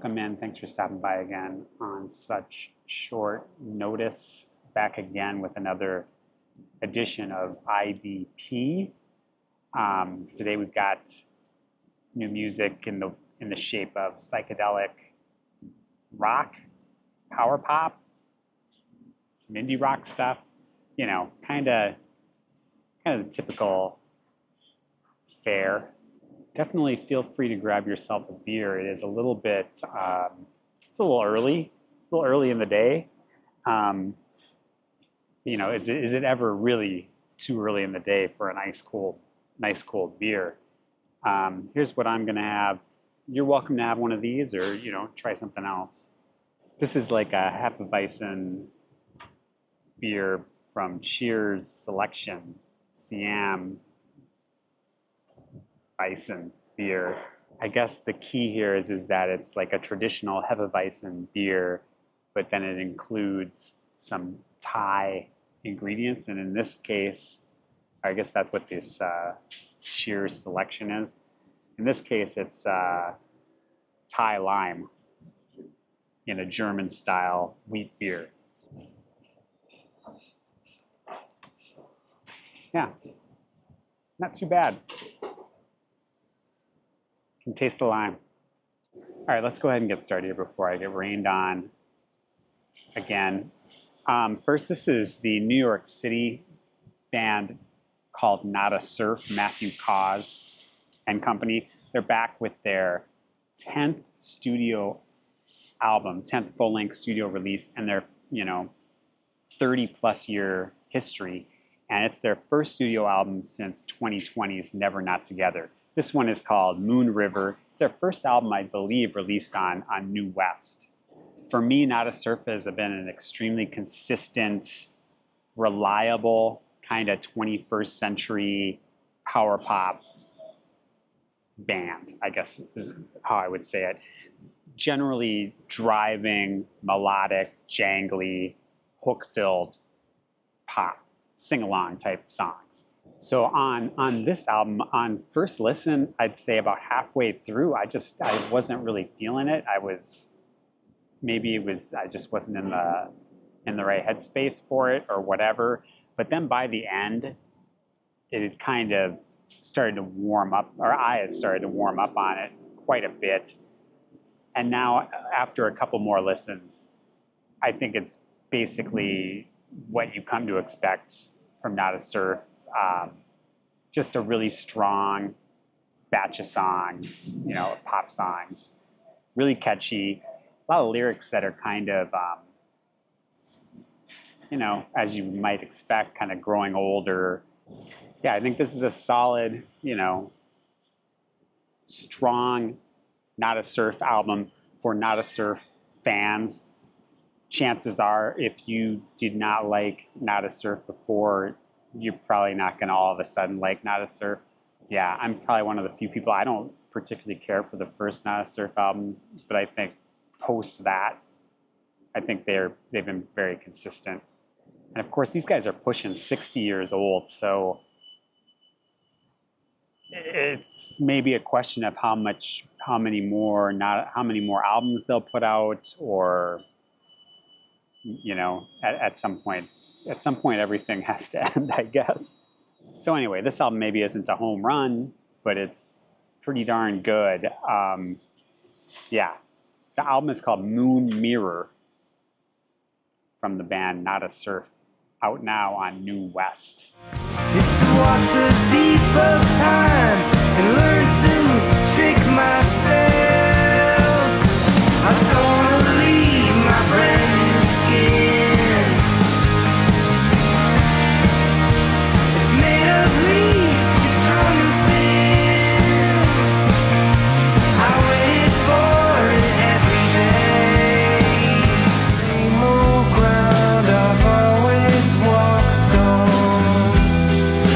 Welcome in. Thanks for stopping by again on such short notice. Back again with another edition of IDP. Today we've got new music in the shape of psychedelic rock, power pop, some indie rock stuff. You know, kind of the typical fare. Definitely feel free to grab yourself a beer. It is a little bit, it's a little early in the day. You know, is it ever really too early in the day for a nice cold beer? Here's what I'm gonna have. You're welcome to have one of these, or try something else. This is like a Hefeweizen beer from Cheers Selection, Siam Weizen beer. I guess the key here is that it's like a traditional Hefeweizen beer, but then it includes some Thai ingredients. And in this case, I guess that's what this Cheers Selection is. In this case, it's Thai lime in a German-style wheat beer. Yeah, not too bad. Can taste the lime. All right, let's go ahead and get started here before I get rained on again. First, this is the New York City band called Nada Surf, Matthew Cause and Company. They're back with their 10th studio album, 10th full-length studio release, and their 30-plus year history. And it's their first studio album since 2020's Never Not Together. This one is called Moon River. It's their first album, I believe, released on New West. For me, Nada Surf has been an extremely consistent, reliable, kind of 21st century power pop band, I guess is how I would say it. Generally driving, melodic, jangly, hook-filled pop, sing-along type songs. So on this album, on first listen, I'd say about halfway through, I wasn't really feeling it. I just wasn't in the right headspace for it or whatever. But then by the end, it had kind of started to warm up, or I had started to warm up on it quite a bit. And now after a couple more listens, I think it's basically what you come to expect from Nada Surf. Just a really strong batch of songs, pop songs, really catchy. A lot of lyrics that are kind of, as you might expect, kind of growing older. Yeah, I think this is a solid, strong Nada Surf album for Nada Surf fans. Chances are, if you did not like Nada Surf before, you're probably not going to all of a sudden like Nada Surf. Yeah, I'm probably one of the few people. I don't particularly care for the first Nada Surf album, but I think post that, I think they've been very consistent. And of course, these guys are pushing 60 years old, so it's maybe a question of how many more albums they'll put out, or at some point. At some point, everything has to end, I guess. So anyway, this album maybe isn't a home run, but it's pretty darn good. Yeah, the album is called Moon Mirror from the band Nada Surf, out now on New West. It's to watch the thief of time and learn to trick myself. I don't want to leave my brand new skin.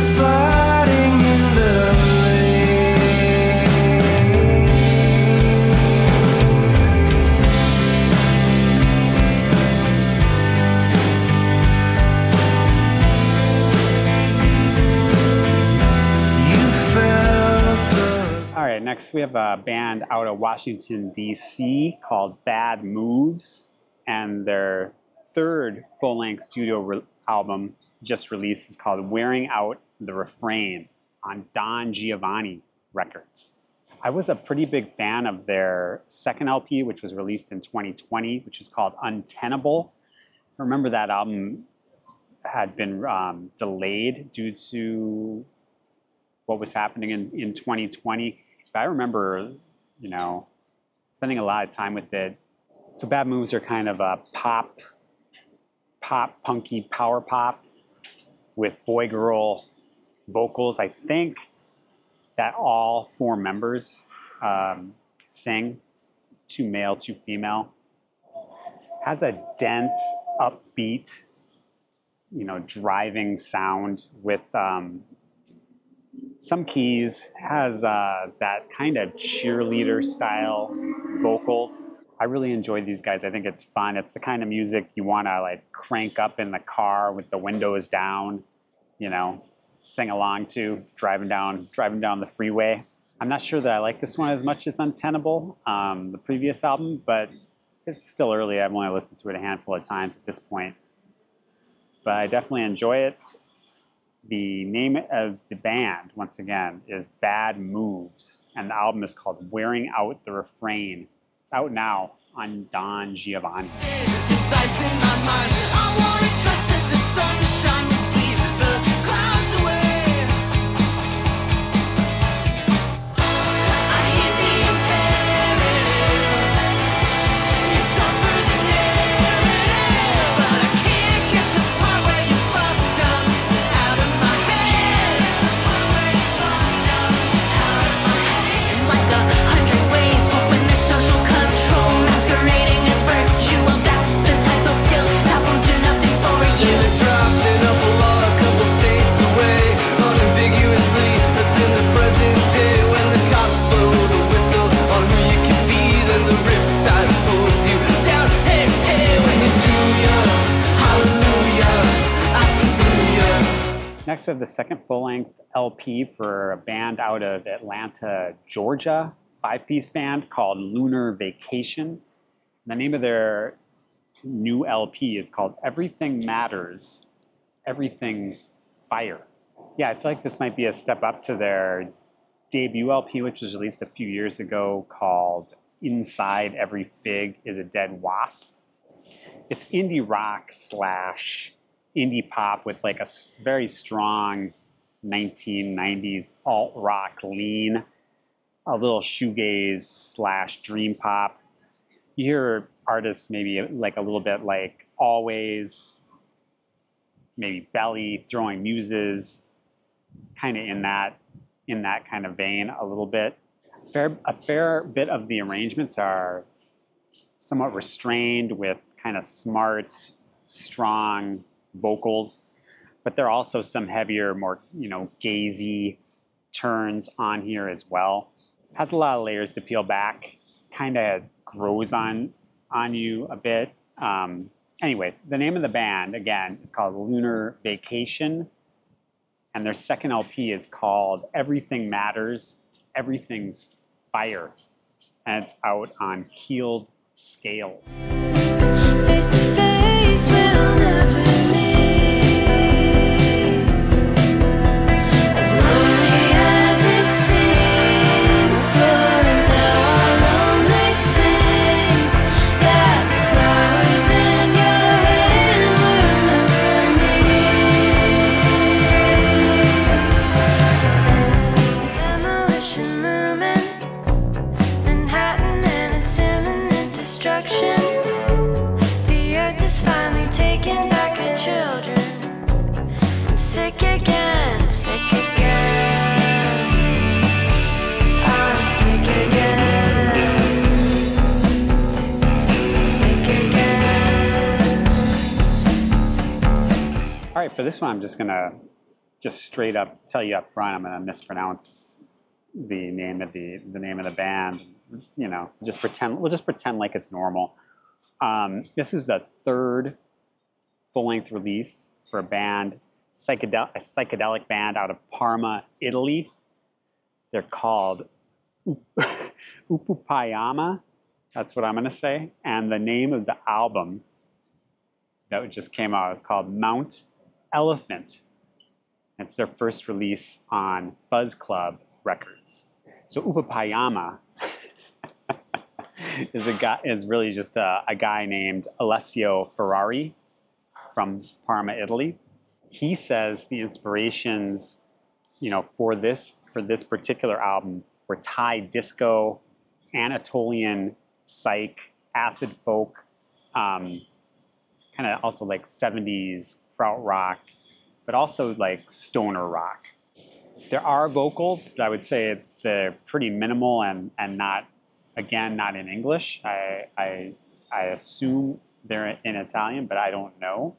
Sliding in the lake. next we have a band out of Washington, D.C. called Bad Moves, and their third full-length studio album just released is called Wearing Out the Refrain on Giovanni Records. I was a pretty big fan of their second LP, which was released in 2020, which is called Untenable. I remember that album had been delayed due to what was happening in 2020. But I remember, you know, spending a lot of time with it. So Bad Moves are kind of a pop, punky power pop with boy-girl vocals. I think that all four members sing, 2 male, 2 female. Has a dense, upbeat, you know, driving sound with some keys. Has that kind of cheerleader style vocals. I really enjoyed these guys. I think it's fun. It's the kind of music you want to like crank up in the car with the windows down, you know, sing along to driving down the freeway. I'm not sure that I like this one as much as Untenable, the previous album, but it's still early. I've only listened to it a handful of times at this point, but I definitely enjoy it. The name of the band, once again, is Bad Moves, and the album is called Wearing Out the Refrain. It's out now on Don Giovanni. Next, we have the second full-length LP for a band out of Atlanta, Georgia, 5-piece band called Lunar Vacation. The name of their new LP is called Everything Matters, Everything's Fire. Yeah, I feel like this might be a step up to their debut LP, which was released a few years ago, called Inside Every Fig is a Dead Wasp. It's indie rock slash indie pop with like a very strong 1990s alt rock lean, a little shoegaze slash dream pop. You hear artists maybe like a little bit like Always, maybe Belly, Throwing Muses, kind of in that kind of vein a little bit. A fair bit of the arrangements are somewhat restrained with kind of smart, strong vocals, but there are also some heavier, more, you know, gazy turns on here as well. Has a lot of layers to peel back, kind of grows on you a bit. Anyways, the name of the band, again, is called Lunar Vacation, and their second LP is called Everything Matters, Everything's Fire, and it's out on Keeled Scales. Face to face, we'll never meet. As lonely as it seems, for now I'll only think that the flowers in your hand were meant for me. Demolition looming, Manhattan and its imminent destruction. The earth is finally taking back her children. I'm sick again, sick again. I'm sick again. Sick again. All right, for this one, I'm just gonna straight up tell you up front, I'm gonna mispronounce the name of the band. You know, we'll just pretend like it's normal. This is the third full-length release for a psychedelic band out of Parma, Italy. They're called Upupayāma, that's what I'm going to say. And the name of the album that just came out is called Mount Elephant. It's their first release on Fuzz Club Records. So Upupayāma is really just a guy named Alessio Ferrari from Parma, Italy. He says the inspirations, for this particular album were Thai disco, Anatolian psych, acid folk, kind of also like 70s krautrock, but also like stoner rock. There are vocals, but I would say they're pretty minimal and not in English. I assume they're in Italian, but I don't know.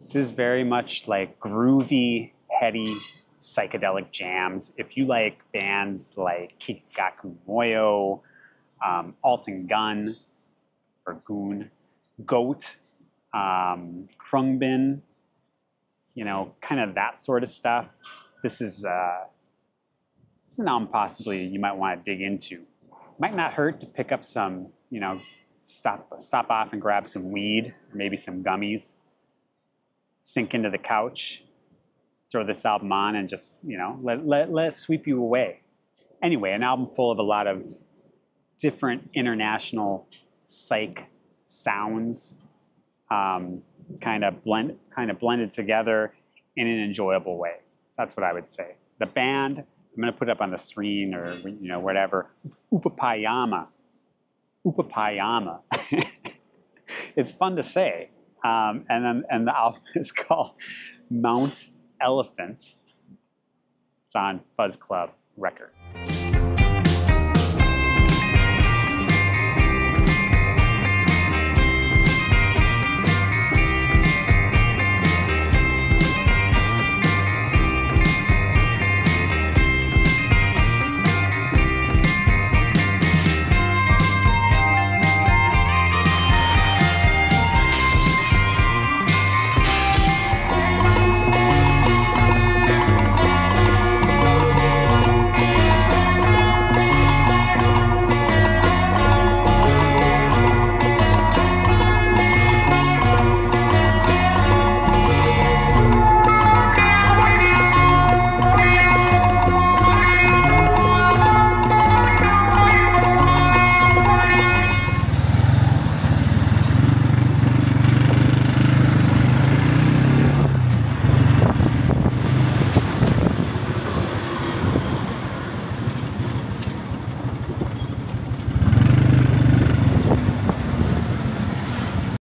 This is very much like groovy, heady, psychedelic jams. If you like bands like Kikaku Moyo, Alton Gun, or Goon, Goat, Krungbin, kind of that sort of stuff. This is an album possibly you might want to dig into. Might not hurt to pick up some, stop off and grab some weed, or maybe some gummies, sink into the couch, throw this album on, and just, let it sweep you away. Anyway, an album full of a lot of different international psych sounds, kind of blended together in an enjoyable way. That's what I would say. The band, I'm going to put it up on the screen or whatever. Upupayāma. It's fun to say. And the album is called Mount Elephant. It's on Fuzz Club Records.